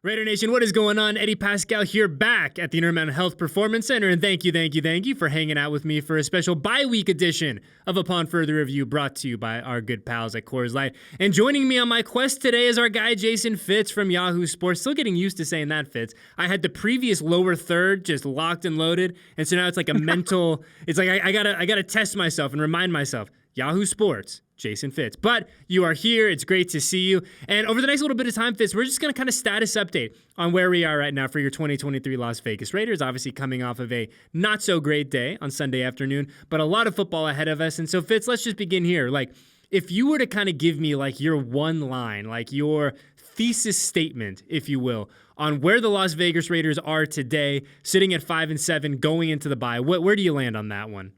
Raider Nation, what is going on? Eddie Paskal here, back at the Intermountain Health Performance Center, and thank you for hanging out with me for a special bye-week edition of Upon Further Review, brought to you by our good pals at Coors Light. And joining me on my quest today is our guy Jason Fitz from Yahoo Sports. Still getting used to saying that, Fitz. I had the previous lower third just locked and loaded, and so now it's like a mental. It's like I gotta test myself and remind myself. Yahoo Sports, Jason Fitz. But you are here. It's great to see you. And over the next little bit of time, Fitz, we're just going to kind of status update on where we are right now for your 2023 Las Vegas Raiders. Obviously coming off of a not so great day on Sunday afternoon, but a lot of football ahead of us. And so, Fitz, let's just begin here. Like, if you were to kind of give me like your one line, like your thesis statement, if you will, on where the Las Vegas Raiders are today, sitting at 5-7, going into the bye, where do you land on that one?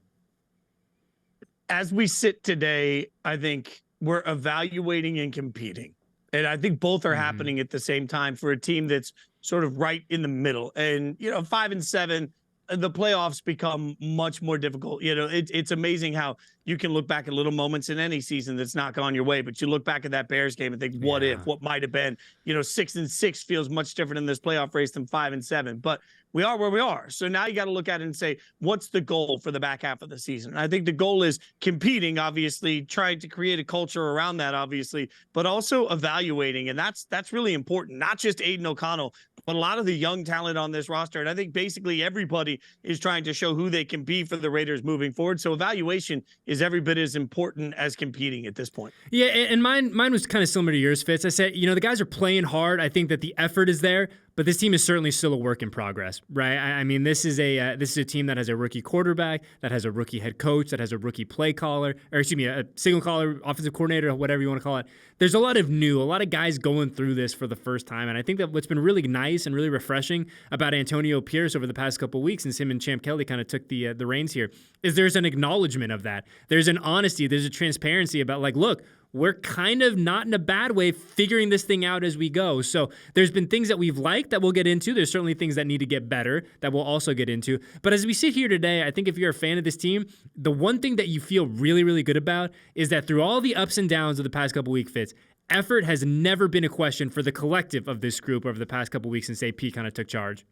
As we sit today, I think we're evaluating and competing. And I think both are happening at the same time for a team that's sort of right in the middle. And, 5-7, the playoffs become much more difficult. It's amazing how you can look back at little moments in any season that's not gone your way, but you look back at that Bears game and think, what if, what might have been. 6-6 feels much different in this playoff race than 5-7. But we are where we are. So now you got to look at it and say, what's the goal for the back half of the season? And I think the goal is competing, obviously, trying to create a culture around that, obviously, but also evaluating. And that's really important, not just Aiden O'Connell, but a lot of the young talent on this roster. And I think basically everybody is trying to show who they can be for the Raiders moving forward. So evaluation is every bit as important as competing at this point. Yeah, and mine was kind of similar to yours, Fitz. I said, the guys are playing hard. I think that the effort is there, but this team is certainly still a work in progress, right? I mean, this is a team that has a rookie quarterback, that has a rookie head coach, that has a rookie play caller, a signal caller, offensive coordinator, whatever you want to call it. There's a lot of guys going through this for the first time, and I think that what's been really nice and really refreshing about Antonio Pierce over the past couple of weeks, since him and Champ Kelly kind of took the reins here, is there's an acknowledgement of that. There's an honesty, there's a transparency about like, look, we're kind of not in a bad way figuring this thing out as we go. So there's been things that we've liked that we'll get into. There's certainly things that need to get better that we'll also get into. But as we sit here today, I think if you're a fan of this team, the one thing that you feel really, really good about is that through all the ups and downs of the past couple weeks, Fitz, effort has never been a question for the collective of this group over the past couple weeks since AP kind of took charge.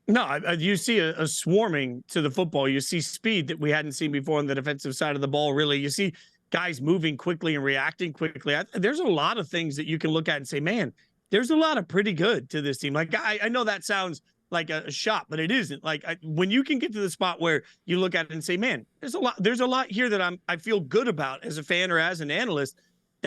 No, you see a swarming to the football. You see speed that we hadn't seen before on the defensive side of the ball, really. You see guys moving quickly and reacting quickly. There's a lot of things that you can look at and say, man, there's a lot of pretty good to this team. Like, I know that sounds like a shot, but it isn't. Like, when you can get to the spot where you look at it and say, man, there's a lot here that I feel good about as a fan or as an analyst,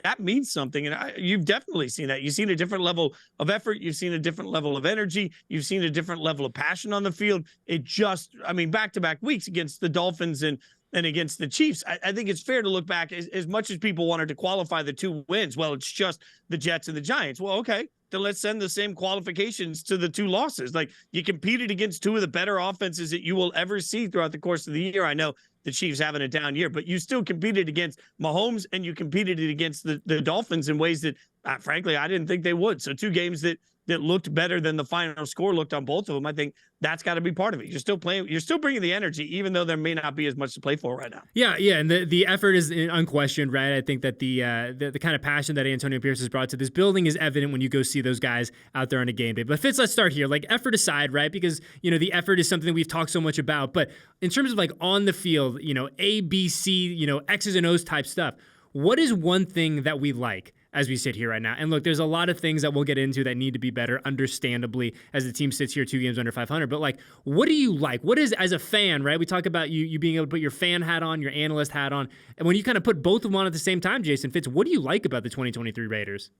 that means something. And you've definitely seen that. You've seen a different level of effort. You've seen a different level of energy. You've seen a different level of passion on the field. Back-to-back weeks against the Dolphins and against the Chiefs, I think it's fair to look back as much as people wanted to qualify the two wins. Well, it's just the Jets and the Giants. Well, okay, then let's send the same qualifications to the two losses. Like, you competed against two of the better offenses that you will ever see throughout the course of the year. I know the Chiefs having a down year, but you still competed against Mahomes and you competed against the Dolphins in ways that, frankly, I didn't think they would. So two games that looked better than the final score looked on both of them. I think that's got to be part of it. You're still playing. You're still bringing the energy, even though there may not be as much to play for right now. Yeah, and the effort is unquestioned, right? I think that the kind of passion that Antonio Pierce has brought to this building is evident when you go see those guys out there on a game day. But Fitz, let's start here. Like, effort aside, right? Because the effort is something that we've talked so much about. But in terms of like on the field, A, B, C, X's and O's type stuff. What is one thing that we like as we sit here right now? And look, there's a lot of things that we'll get into that need to be better, understandably, as the team sits here 2 games under 500. But like, what do you like? What is, as a fan, right? We talk about you being able to put your fan hat on, your analyst hat on. And when you kind of put both of them on at the same time, Jason Fitz, what do you like about the 2023 Raiders?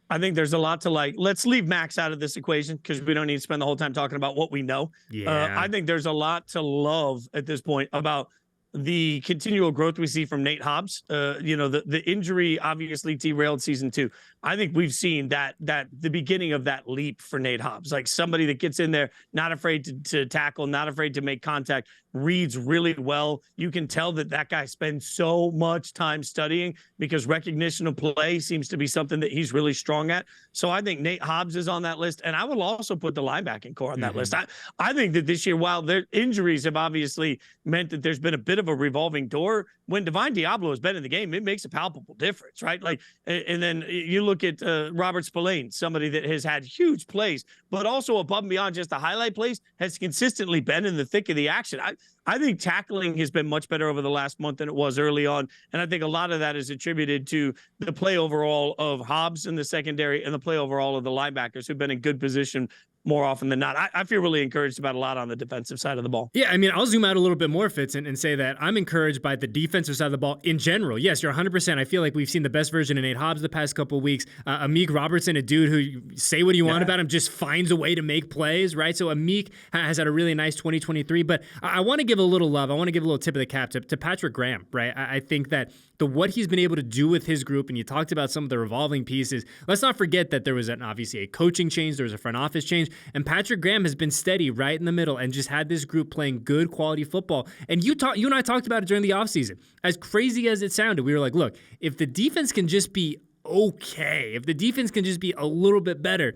I think there's a lot to like. Let's leave Max out of this equation because we don't need to spend the whole time talking about what we know. Yeah. I think there's a lot to love at this point about the continual growth we see from Nate Hobbs. The injury obviously derailed season 2. I think we've seen that the beginning of that leap for Nate Hobbs, like somebody that gets in there, not afraid to tackle, not afraid to make contact, reads really well. You can tell that guy spends so much time studying because recognition of play seems to be something that he's really strong at. So I think Nate Hobbs is on that list. And I will also put the linebacking core on that list. I think that this year, while their injuries have obviously meant that there's been a bit bit of a revolving door. When Divine Diablo has been in the game, it makes a palpable difference, right? Like, and then you look at Robert Spillane, somebody that has had huge plays, but also above and beyond just the highlight plays, has consistently been in the thick of the action. I think tackling has been much better over the last month than it was early on. And I think a lot of that is attributed to the play overall of Hobbs in the secondary and the play overall of the linebackers who've been in good position more often than not. I feel really encouraged about a lot on the defensive side of the ball. Yeah, I mean, I'll zoom out a little bit more, Fitz, and say that I'm encouraged by the defensive side of the ball in general. Yes, you're 100%. I feel like we've seen the best version of Nate Hobbs the past couple of weeks. Amik Robertson, a dude who, say what you want about him, just finds a way to make plays, right? So Amik has had a really nice 2023. But I want to give a little love. I want to give a little tip of the cap to Patrick Graham, right? I think that what he's been able to do with his group, and you talked about some of the revolving pieces. Let's not forget that there was obviously a coaching change, there was a front office change, and Patrick Graham has been steady right in the middle and just had this group playing good quality football. And you and I talked about it during the offseason. As crazy as it sounded, we were like, look, if the defense can just be okay, if the defense can just be a little bit better,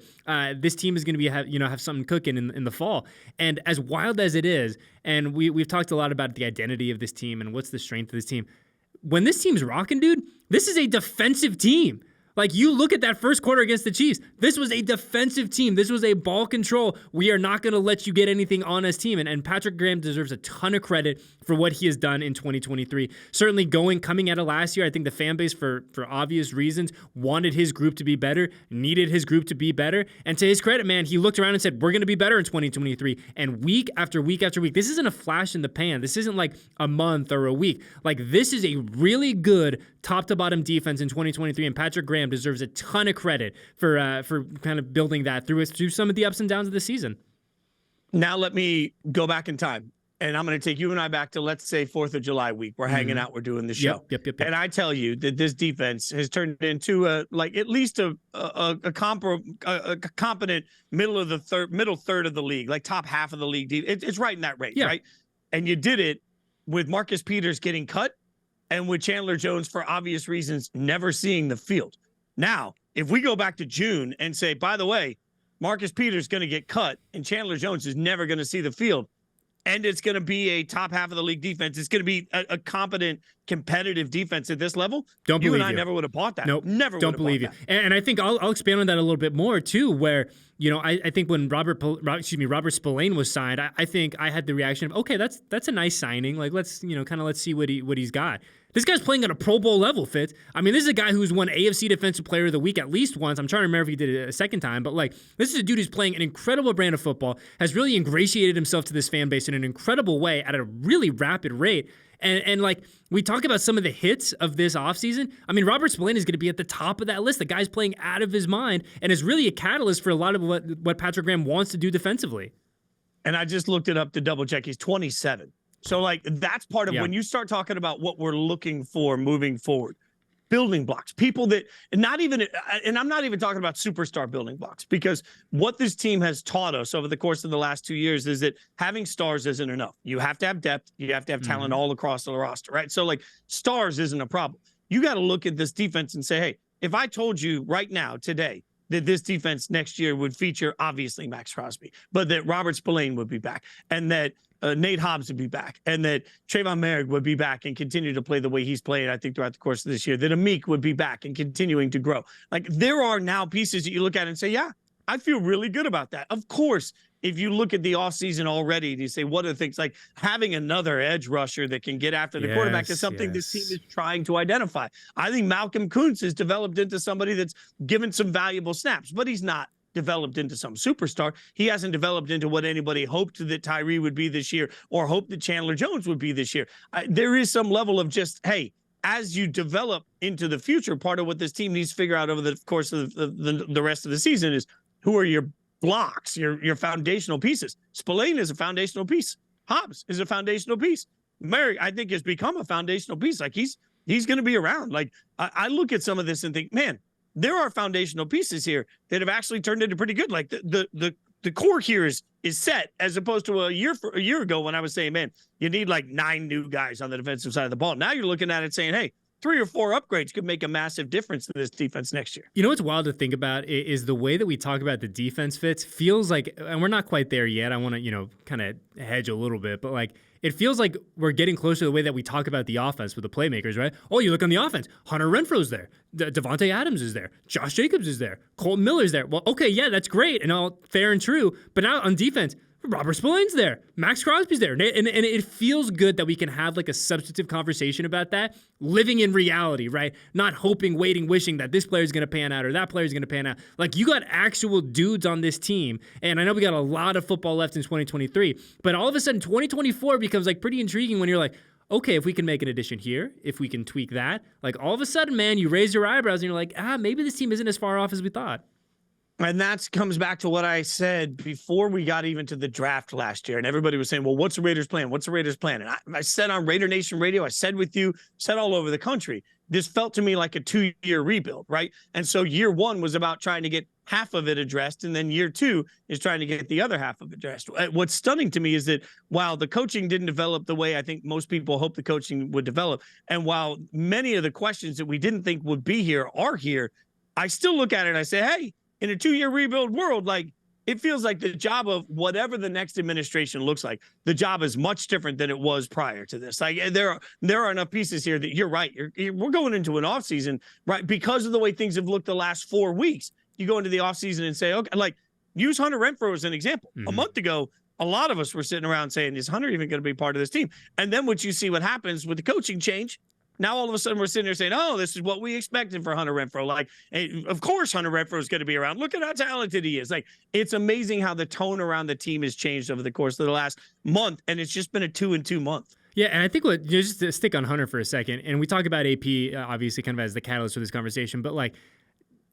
this team is going to have something cooking in the fall. And as wild as it is, and we've talked a lot about the identity of this team and what's the strength of this team. When this team's rocking, dude, this is a defensive team. Like, you look at that first quarter against the Chiefs, this was a defensive team. This was a ball control. We are not going to let you get anything on us team. And Patrick Graham deserves a ton of credit for what he has done in 2023. Certainly coming out of last year, I think the fan base, for obvious reasons, wanted his group to be better, needed his group to be better. And to his credit, man, he looked around and said, we're going to be better in 2023. And week after week after week, this isn't a flash in the pan. This isn't like a month or a week. Like, this is a really good top to bottom defense in 2023. And Patrick Graham deserves a ton of credit for kind of building that through some of the ups and downs of the season. Now let me go back in time, and I'm going to take you and I back to, let's say, 4th of July week. We're hanging out, we're doing the show. Yep. And I tell you that this defense has turned into at least a competent middle third of the league, like top half of the league. It's right in that range, right? And you did it with Marcus Peters getting cut and with Chandler Jones, for obvious reasons, never seeing the field. Now, if we go back to June and say, by the way, Marcus Peters is going to get cut and Chandler Jones is never going to see the field, and it's going to be a top half of the league defense, it's going to be a competent, competitive defense at this level, you and I never would have bought that. Nope. Never would have bought that. And I think I'll expand on that a little bit more, too, where, I think when Robert Spillane was signed, I think I had the reaction of, okay, that's a nice signing. Like, let's see what he's got. This guy's playing at a Pro Bowl level, Fitz. I mean, this is a guy who's won AFC Defensive Player of the Week at least once. I'm trying to remember if he did it a second time, but this is a dude who's playing an incredible brand of football, has really ingratiated himself to this fan base in an incredible way at a really rapid rate. And we talk about some of the hits of this offseason. I mean, Robert Spillane is going to be at the top of that list. The guy's playing out of his mind and is really a catalyst for a lot of what Patrick Graham wants to do defensively. And I just looked it up to double check. He's 27. So, that's part of when you start talking about what we're looking for moving forward. Building blocks, people that, and I'm not even talking about superstar building blocks, because what this team has taught us over the course of the last 2 years is that having stars isn't enough. You have to have depth. You have to have talent all across the roster, right? So, stars isn't a problem. You got to look at this defense and say, hey, if I told you right now, today, that this defense next year would feature, obviously, Max Crosby, but that Robert Spillane would be back, and that Nate Hobbs would be back, and that Trayvon Merrick would be back and continue to play the way he's played, I think, throughout the course of this year, that Amik would be back and continuing to grow. There are now pieces that you look at and say, yeah, I feel really good about that. Of course, if you look at the offseason already, you say, what are the things, like having another edge rusher that can get after the quarterback is something this team is trying to identify. I think Malcolm Kuntz has developed into somebody that's given some valuable snaps, but he's not developed into some superstar. He hasn't developed into what anybody hoped that Tyree would be this year or hoped that Chandler Jones would be this year. There is some level of just, hey, as you develop into the future, part of what this team needs to figure out over the course of the rest of the season is who are your blocks, your foundational pieces. Spillane is a foundational piece. Hobbs is a foundational piece. Merrick, I think, has become a foundational piece. He's going to be around. I look at some of this and think, man, there are foundational pieces here that have actually turned into pretty good. The core here is set, as opposed to a year ago when I was saying, man, you need 9 new guys on the defensive side of the ball. Now you're looking at it saying, hey, 3 or 4 upgrades could make a massive difference to this defense next year. You know what's wild to think about is the way that we talk about the defense, Fitz, feels like, and we're not quite there yet. I want to, kind of hedge a little bit, but it feels like we're getting closer to the way that we talk about the offense with the playmakers, right? Oh, you look on the offense. Hunter Renfro's there. Devontae Adams is there. Josh Jacobs is there. Colton Miller's there. Well, okay, yeah, that's great and all fair and true. But now on defense, Robert Spillane's there. Max Crosby's there. And it feels good that we can have like a substantive conversation about that, living in reality, right? Not hoping, waiting, wishing that this player's going to pan out or that player's going to pan out. Like, you got actual dudes on this team. And I know we got a lot of football left in 2023, but all of a sudden 2024 becomes like pretty intriguing when you're like, okay, if we can make an addition here, if we can tweak that, like all of a sudden, man, you raise your eyebrows and you're like, maybe this team isn't as far off as we thought. And that comes back to what I said before we got even to the draft last year. And everybody was saying, well, what's the Raiders plan? What's the Raiders plan? And I said on Raider Nation Radio, I said with you, said all over the country, this felt to me like a 2-year rebuild, right? And so year one was about trying to get half of it addressed. And then year two is trying to get the other half of it addressed. What's stunning to me is that while the coaching didn't develop the way I think most people hope the coaching would develop, and while many of the questions that we didn't think would be here are here, I still look at it and I say, hey, in a 2-year rebuild world, like, it feels like the job of whatever the next administration looks like, the job is much different than it was prior to this. Like, there are enough pieces here that you're right. We're going into an offseason, right? Because of the way things have looked the last 4 weeks, you go into the offseason and say, okay, like, use Hunter Renfrow as an example. A month ago, a lot of us were sitting around saying, is Hunter even going to be part of this team? And then what you see what happens with the coaching change, now all of a sudden we're sitting there saying, oh, this is what we expected for Hunter Renfrow. Like, hey, of course Hunter Renfrow is going to be around. Look at how talented he is. Like, it's amazing how the tone around the team has changed over the course of the last month, and it's just been a 2-2 month. Yeah, and I think just to stick on Hunter for a second, and we talk about AP obviously kind of as the catalyst for this conversation, but like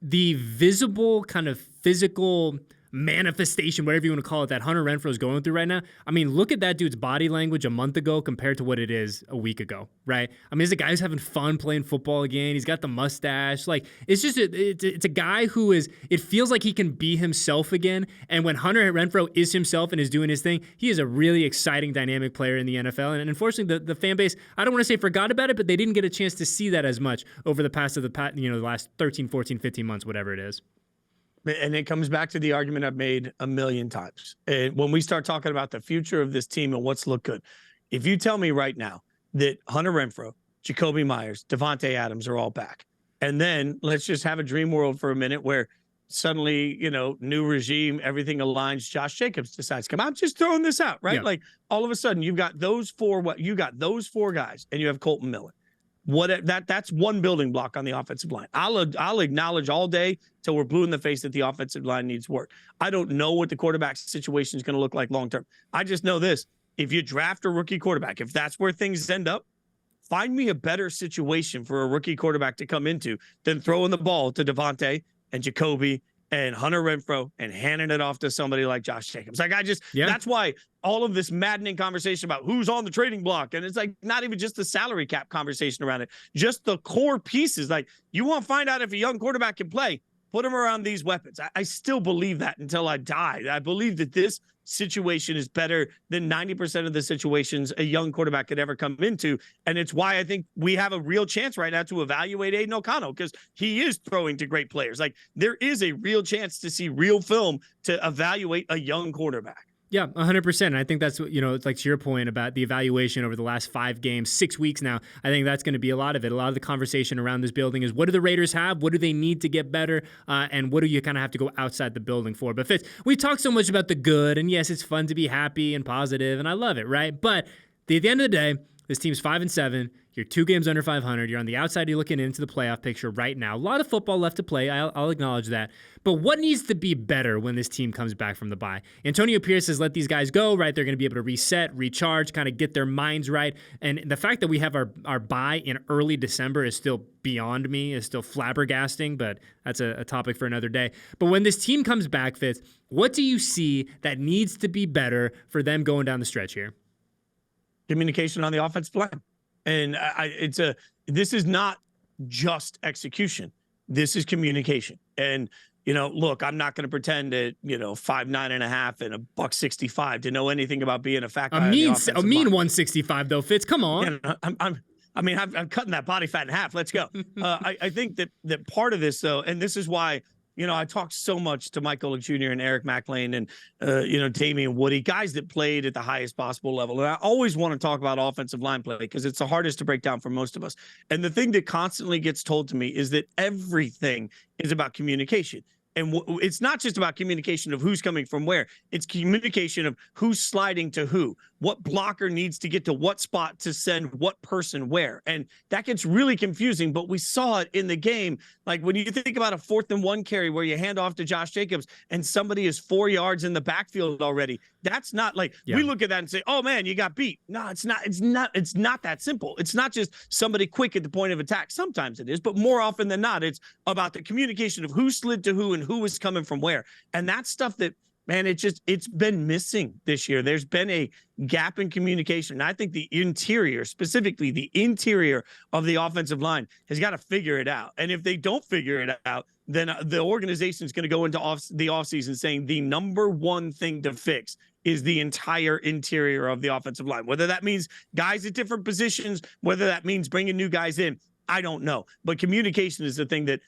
the visible kind of physical manifestation, whatever you want to call it, that Hunter Renfrow is going through right now. I mean, look at that dude's body language a month ago compared to what it is a week ago, right? I mean, it's a guy who's having fun playing football again. He's got the mustache. Like, it's just, it's a guy who is, it feels like he can be himself again. And when Hunter Renfrow is himself and is doing his thing, he is a really exciting, dynamic player in the NFL. And unfortunately, the fan base, I don't want to say forgot about it, but they didn't get a chance to see that as much over the last 13, 14, 15 months, whatever it is. And it comes back to the argument I've made a million times. And when we start talking about the future of this team and what's looked good, if you tell me right now that Hunter Renfrow, Jacoby Myers, Devontae Adams are all back, and then let's just have a dream world for a minute where suddenly, new regime, everything aligns. Josh Jacobs decides to come out. Just throwing this out, right? Yeah. Like, all of a sudden you've got those four guys, and you have Colton Miller. That's one building block on the offensive line. I'll acknowledge all day till we're blue in the face that the offensive line needs work. I don't know what the quarterback situation is going to look like long term. I just know this: if you draft a rookie quarterback, if that's where things end up, find me a better situation for a rookie quarterback to come into than throwing the ball to Devontae and Jacoby and Hunter Renfrow and handing it off to somebody like Josh Jacobs. Like, that's why all of this maddening conversation about who's on the trading block, and it's like not even just the salary cap conversation around it, just the core pieces. Like, you want to find out if a young quarterback can play, put him around these weapons. I still believe that until I die. I believe that this situation is better than 90% of the situations a young quarterback could ever come into. And it's why I think we have a real chance right now to evaluate Aiden O'Connell, because he is throwing to great players. Like, there is a real chance to see real film to evaluate a young quarterback. Yeah, 100%. And I think that's, it's like to your point about the evaluation over the last 5 games, 6 weeks now. I think that's going to be a lot of it. A lot of the conversation around this building is, what do the Raiders have? What do they need to get better? And what do you kind of have to go outside the building for? But Fitz, we talk so much about the good, and yes, it's fun to be happy and positive, and I love it, right? But at the end of the day, this team's 5-7. You're 2 games under 500. You're on the outside. You're looking into the playoff picture right now. A lot of football left to play. I'll acknowledge that. But what needs to be better when this team comes back from the bye? Antonio Pierce has let these guys go, right? They're going to be able to reset, recharge, kind of get their minds right. And the fact that we have our bye in early December is still beyond me, is still flabbergasting, but that's a topic for another day. But when this team comes back, Fitz, what do you see that needs to be better for them going down the stretch here? Communication on the offensive line. And this is not just execution. This is communication. And, look, I'm not going to pretend that, 5'9.5" and $165 to know anything about being a fat guy. A mean 165 though, Fitz. Come on. I'm cutting that body fat in half. Let's go. I think that part of this, though, and this is why, I talked so much to Mike Golick Jr. and Eric McLean and, Damian Woody, guys that played at the highest possible level. And I always want to talk about offensive line play because it's the hardest to break down for most of us. And the thing that constantly gets told to me is that everything is about communication. And it's not just about communication of who's coming from where. It's communication of who's sliding to who, what blocker needs to get to what spot to send what person where. And that gets really confusing, but we saw it in the game. Like when you think about a 4th and 1 carry where you hand off to Josh Jacobs and somebody is 4 yards in the backfield already. That's not like we look at that and say, oh man, you got beat. No, it's not that simple. It's not just somebody quick at the point of attack. Sometimes it is, but more often than not, it's about the communication of who slid to who and who was coming from where. And that's stuff that, man, it's been missing this year. There's been a gap in communication. And I think the interior, specifically the interior of the offensive line, has got to figure it out. And if they don't figure it out, then the organization is going to go into the offseason saying the number one thing to fix is the entire interior of the offensive line. Whether that means guys at different positions, whether that means bringing new guys in, I don't know. But communication is the thing that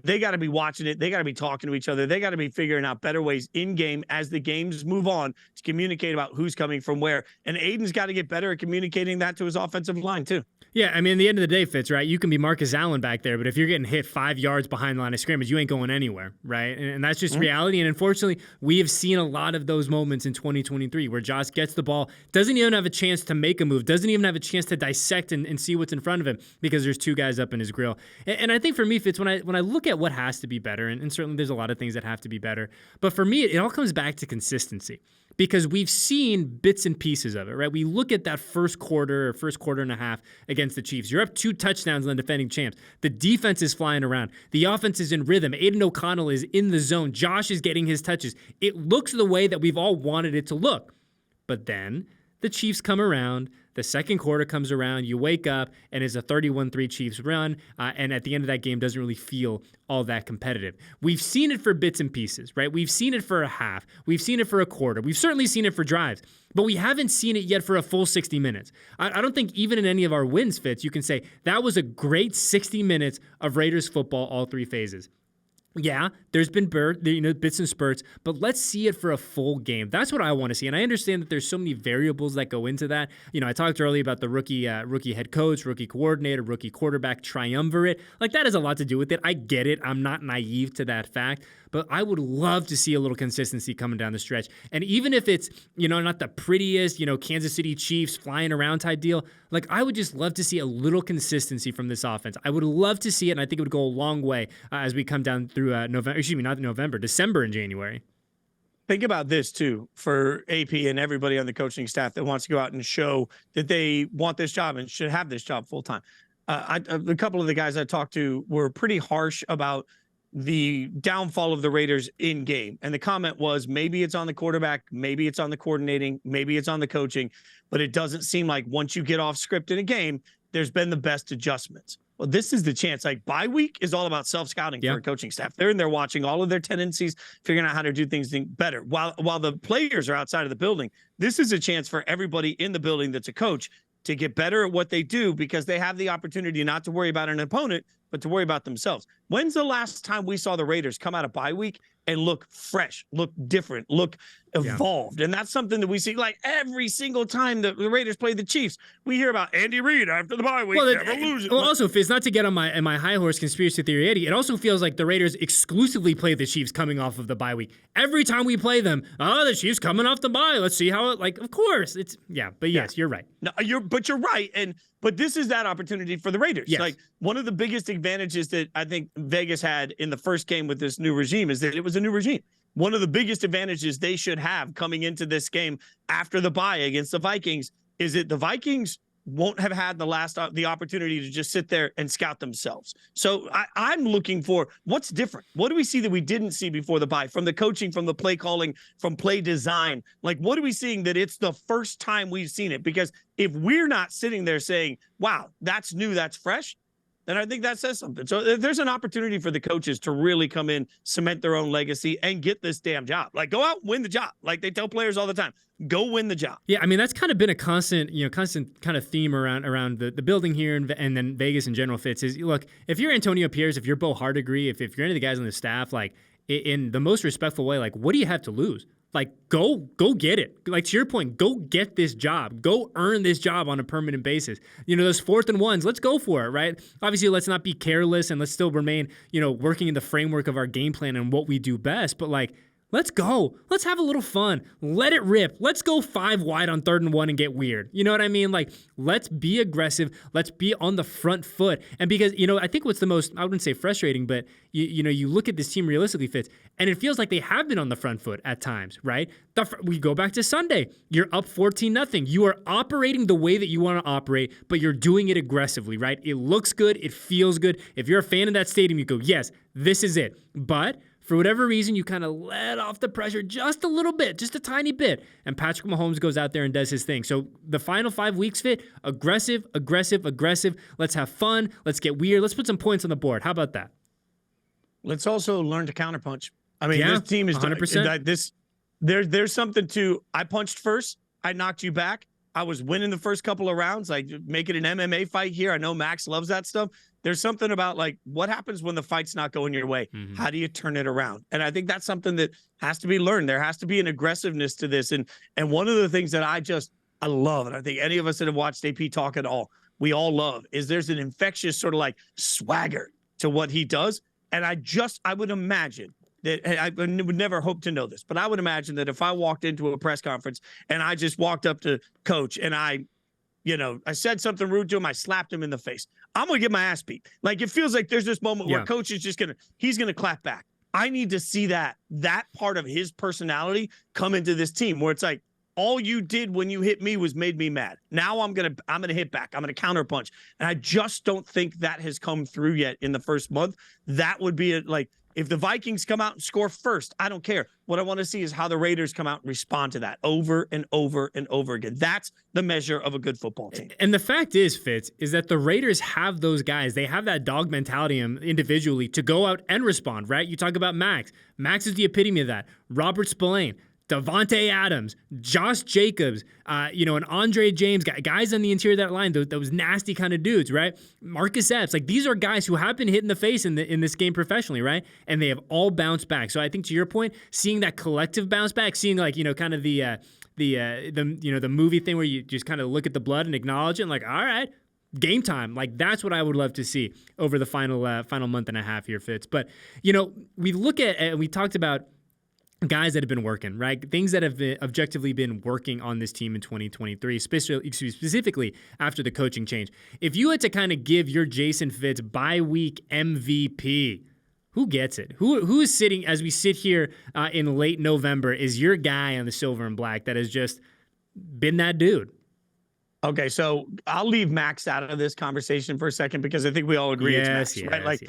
they got to be watching it. They got to be talking to each other. They got to be figuring out better ways in game as the games move on to communicate about who's coming from where. And Aiden's got to get better at communicating that to his offensive line too. Yeah, I mean, at the end of the day, Fitz, right? You can be Marcus Allen back there, but if you're getting hit 5 yards behind the line of scrimmage, you ain't going anywhere, right? And that's just reality. And unfortunately, we have seen a lot of those moments in 2023 where Josh gets the ball, doesn't even have a chance to make a move, doesn't even have a chance to dissect and see what's in front of him because there's 2 guys up in his grill. And I think for me, Fitz, when I look at what has to be better, and certainly there's a lot of things that have to be better, but for me, it all comes back to consistency. Because we've seen bits and pieces of it, right? We look at that first quarter and a half against the Chiefs. You're up 2 touchdowns on the defending champs. The defense is flying around. The offense is in rhythm. Aiden O'Connell is in the zone. Josh is getting his touches. It looks the way that we've all wanted it to look. But then the Chiefs come around. The second quarter comes around, you wake up, and it's a 31-3 Chiefs run, and at the end of that game doesn't really feel all that competitive. We've seen it for bits and pieces, right? We've seen it for a half. We've seen it for a quarter. We've certainly seen it for drives, but we haven't seen it yet for a full 60 minutes. I don't think even in any of our wins, Fitz, you can say that was a great 60 minutes of Raiders football, all 3 phases. Yeah, there's been bits and spurts, but let's see it for a full game. That's what I want to see, and I understand that there's so many variables that go into that. I talked earlier about the rookie head coach, rookie coordinator, rookie quarterback triumvirate. Like, that has a lot to do with it. I get it. I'm not naive to that fact, but I would love to see a little consistency coming down the stretch. And even if it's, not the prettiest, Kansas City Chiefs flying around type deal, like, I would just love to see a little consistency from this offense. I would love to see it, and I think it would go a long way as we come down through December and January. Think about this too for AP and everybody on the coaching staff that wants to go out and show that they want this job and should have this job full time. A couple of the guys I talked to were pretty harsh about the downfall of the Raiders in game. And the comment was, maybe it's on the quarterback, maybe it's on the coordinating, maybe it's on the coaching, but it doesn't seem like once you get off script in a game, there's been the best adjustments. Well, this is the chance. Like, bye week is all about self-scouting for a coaching staff. They're in there watching all of their tendencies, figuring out how to do things better. While the players are outside of the building, this is a chance for everybody in the building that's a coach to get better at what they do because they have the opportunity not to worry about an opponent, but to worry about themselves. When's the last time we saw the Raiders come out of bye week and look fresh, look different, look evolved? And that's something that we see like every single time that the Raiders play the Chiefs. We hear about Andy Reid after the bye week. Also, Fitz, not to get on my high horse conspiracy theory, Eddie, it also feels like the Raiders exclusively play the Chiefs coming off of the bye week. Every time we play them, the Chiefs coming off the bye. Let's see how it, of course. But yes, you're right. No, you're right. But this is that opportunity for the Raiders. Yes. Like, one of the biggest advantages that I think Vegas had in the first game with this new regime is that it was a new regime. One of the biggest advantages they should have coming into this game after the bye against the Vikings is that the Vikings won't have had the opportunity to just sit there and scout themselves. So I'm looking for what's different. What do we see that we didn't see before the bye from the coaching, from the play calling, from play design? Like, what are we seeing that it's the first time we've seen it? Because if we're not sitting there saying, wow, that's new, that's fresh, then I think that says something. So there's an opportunity for the coaches to really come in, cement their own legacy, and get this damn job. Like, go out and win the job. Like they tell players all the time, go win the job. Yeah, I mean, that's kind of been a constant kind of theme around the building here and then Vegas in general, Fitz, is, look, if you're Antonio Pierce, if you're Bo Hardigree, if you're any of the guys on the staff, like, in the most respectful way, like, what do you have to lose? Like, go get it. Like, to your point, go get this job. Go earn this job on a permanent basis. Those 4th and 1s, let's go for it, right? Obviously, let's not be careless and let's still remain, working in the framework of our game plan and what we do best. But, like, let's go. Let's have a little fun. Let it rip. Let's go 5 wide on 3rd and 1 and get weird. You know what I mean? Like, let's be aggressive. Let's be on the front foot. And because, I think what's the most, I wouldn't say frustrating, but you look at this team realistically, Fitz, and it feels like they have been on the front foot at times, right? We go back to Sunday. You're up 14-0. You are operating the way that you want to operate, but you're doing it aggressively, right? It looks good. It feels good. If you're a fan of that stadium, you go, yes, this is it. But for whatever reason, you kind of let off the pressure just a little bit, just a tiny bit, and Patrick Mahomes goes out there and does his thing. So the final 5 weeks, Fit, aggressive. Let's have fun. Let's get weird. Let's put some points on the board. How about that? Let's also learn to counterpunch. I mean, this team is 100%. There's something to, I punched first, I knocked you back. I was winning the first couple of rounds, like make it an MMA fight here. I know Max loves that stuff. There's something about, like, what happens when the fight's not going your way? Mm-hmm. How do you turn it around? And I think that's something that has to be learned. There has to be an aggressiveness to this. And one of the things that I love, and I think any of us that have watched AP talk at all, we all love, is there's an infectious sort of like swagger to what he does. And I would imagine that, I would never hope to know this, but I would imagine that if I walked into a press conference and I just walked up to Coach and I said something rude to him, I slapped him in the face, I'm going to get my ass beat. Like, it feels like there's this moment where Coach is just he's going to clap back. I need to see that part of his personality come into this team where it's like, all you did when you hit me was made me mad. Now I'm going to hit back. I'm going to counterpunch. And I just don't think that has come through yet in the first month. That would be if the Vikings come out and score first, I don't care. What I want to see is how the Raiders come out and respond to that over and over and over again. That's the measure of a good football team. And the fact is, Fitz, is that the Raiders have those guys. They have that dog mentality individually to go out and respond, right? You talk about Max. Max is the epitome of that. Robert Spillane, Devontae Adams, Josh Jacobs, and Andre James, guys on the interior of that line, those nasty kind of dudes, right? Marcus Epps, like, these are guys who have been hit in the face in this game professionally, right? And they have all bounced back. So I think, to your point, seeing that collective bounce back, seeing, like, kind of the movie thing where you just kind of look at the blood and acknowledge it, and like, all right, game time. Like, that's what I would love to see over the final month and a half here, Fitz. But we talked about guys that have been working, right? Things that have objectively been working on this team in 2023, specifically after the coaching change. If you had to kind of give your Jason Fitz bye-week MVP, who gets it? Who is sitting, as we sit here in late November, is your guy on the silver and black that has just been that dude? Okay, so I'll leave Max out of this conversation for a second because I think we all agree it's Max, right? Like,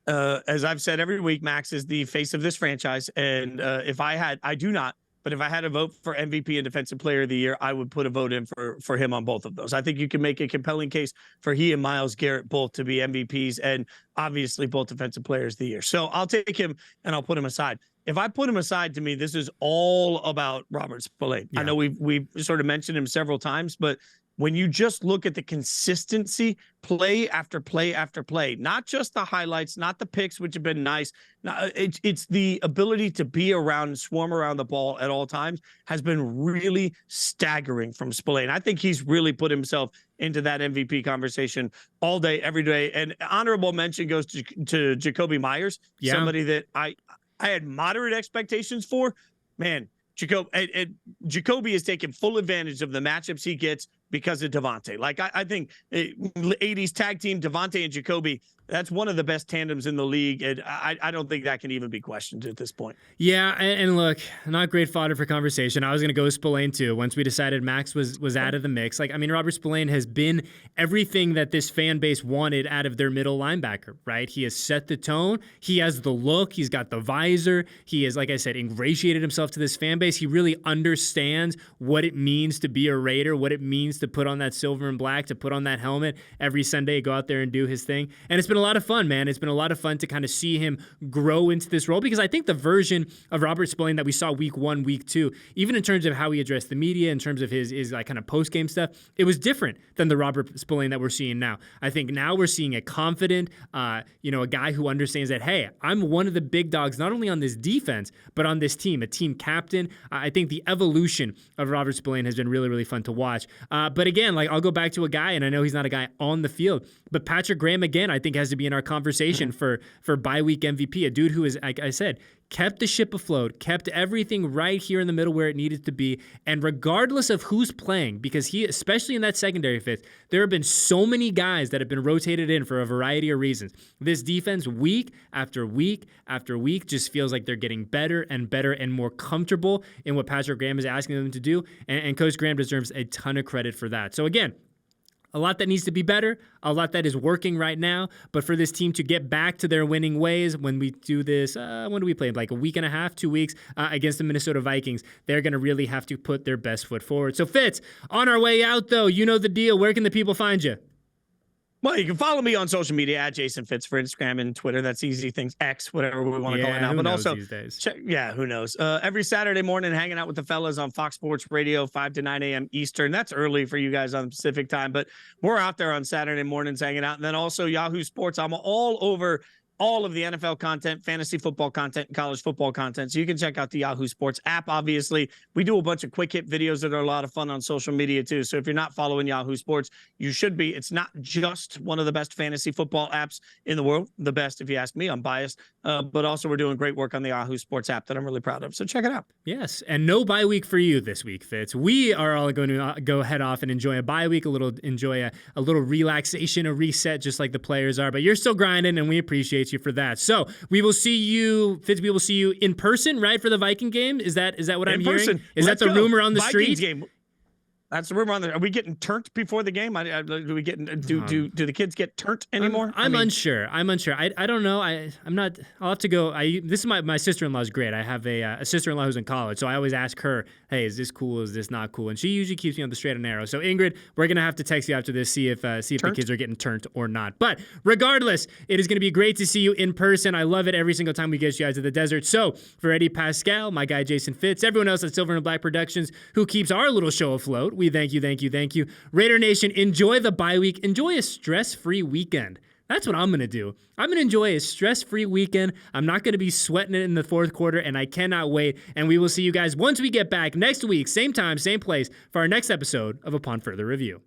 as I've said every week, Max is the face of this franchise. And if I had a vote for MVP and Defensive Player of the Year, I would put a vote in for him on both of those. I think you can make a compelling case for he and Myles Garrett both to be MVPs and obviously both Defensive Players of the Year. So I'll take him and I'll put him aside. If I put him aside, to me, this is all about Robert Spillane. Yeah. I know we've sort of mentioned him several times, but when you just look at the consistency, play after play after play, not just the highlights, not the picks, which have been nice. It's the ability to be around and swarm around the ball at all times has been really staggering from Spillane. I think he's really put himself into that MVP conversation all day, every day. And honorable mention goes to Jacoby Myers, somebody that I had moderate expectations for. Man, Jacoby is taking full advantage of the matchups he gets because of Devontae. Like, I think 80s tag team, Devontae and Jacoby, that's one of the best tandems in the league. And I don't think that can even be questioned at this point. Yeah. And look, not great fodder for conversation. I was going to go with Spillane too. Once we decided Max was out of the mix. Like, I mean, Robert Spillane has been everything that this fan base wanted out of their middle linebacker, right? He has set the tone. He has the look. He's got the visor. He has, like I said, ingratiated himself to this fan base. He really understands what it means to be a Raider, what it means to put on that silver and black, to put on that helmet every Sunday, go out there and do his thing. And it's been a lot of fun, man. It's been a lot of fun to kind of see him grow into this role, because I think the version of Robert Spillane that we saw week 1, week 2, even in terms of how he addressed the media, in terms of his like kind of post-game stuff, it was different than the Robert Spillane that we're seeing now. I think now we're seeing a confident, a guy who understands that, hey, I'm one of the big dogs, not only on this defense, but on this team, a team captain. I think the evolution of Robert Spillane has been really, really fun to watch. But again, like, I'll go back to a guy, and I know he's not a guy on the field, but Patrick Graham, again, I think has to be in our conversation for bye week MVP, a dude who is, like I said, kept the ship afloat, kept everything right here in the middle where it needed to be. And regardless of who's playing, because he, especially in that secondary fifth, there have been so many guys that have been rotated in for a variety of reasons. This defense, week after week after week, just feels like they're getting better and better and more comfortable in what Patrick Graham is asking them to do. And Coach Graham deserves a ton of credit for that. So again, a lot that needs to be better, a lot that is working right now. But for this team to get back to their winning ways, when we do this, when do we play? Like a week and a half, 2 weeks against the Minnesota Vikings, they're going to really have to put their best foot forward. So Fitz, on our way out though, you know the deal. Where can the people find you? Well, you can follow me on social media at Jason Fitz for Instagram and Twitter. That's easy things, X, whatever we want to call it now. But also, these days? Who knows? Every Saturday morning, hanging out with the fellas on Fox Sports Radio, 5 to 9 a.m. Eastern. That's early for you guys on Pacific time, but we're out there on Saturday mornings hanging out. And then also Yahoo Sports. I'm all over all of the NFL content, fantasy football content, and college football content. So you can check out the Yahoo Sports app. Obviously, we do a bunch of quick hit videos that are a lot of fun on social media too. So if you're not following Yahoo Sports, you should be. It's not just one of the best fantasy football apps in the world. The best, if you ask me. I'm biased. But also we're doing great work on the Yahoo Sports app that I'm really proud of. So check it out. Yes, and no bye week for you this week, Fitz. We are all going to go head off and enjoy a bye week, enjoy a little relaxation, a reset, just like the players are. But you're still grinding, and we appreciate you for that. So we will see you, Fitz. We will see you in person, right, for the Viking game. Is that what I'm hearing? Is that the rumor on the Vikings street? Game. That's the rumor on the. Are we getting turnt before the game? Do we get do the kids get turnt anymore? I'm unsure. I don't know. I'm not. I'll have to go. This is my sister-in-law's great. I have a sister-in-law who's in college, so I always ask her, "Hey, is this cool? Is this not cool?" And she usually keeps me on the straight and narrow. So Ingrid, we're gonna have to text you after this, see if the kids are getting turnt or not. But regardless, it is gonna be great to see you in person. I love it every single time we get you guys to the desert. So for Eddie Paskal, my guy Jason Fitz, everyone else at Silver and Black Productions who keeps our little show afloat, we thank you. Raider Nation, enjoy the bye week. Enjoy a stress-free weekend. That's what I'm going to do. I'm going to enjoy a stress-free weekend. I'm not going to be sweating it in the fourth quarter, and I cannot wait. And we will see you guys once we get back next week, same time, same place, for our next episode of Upon Further Review.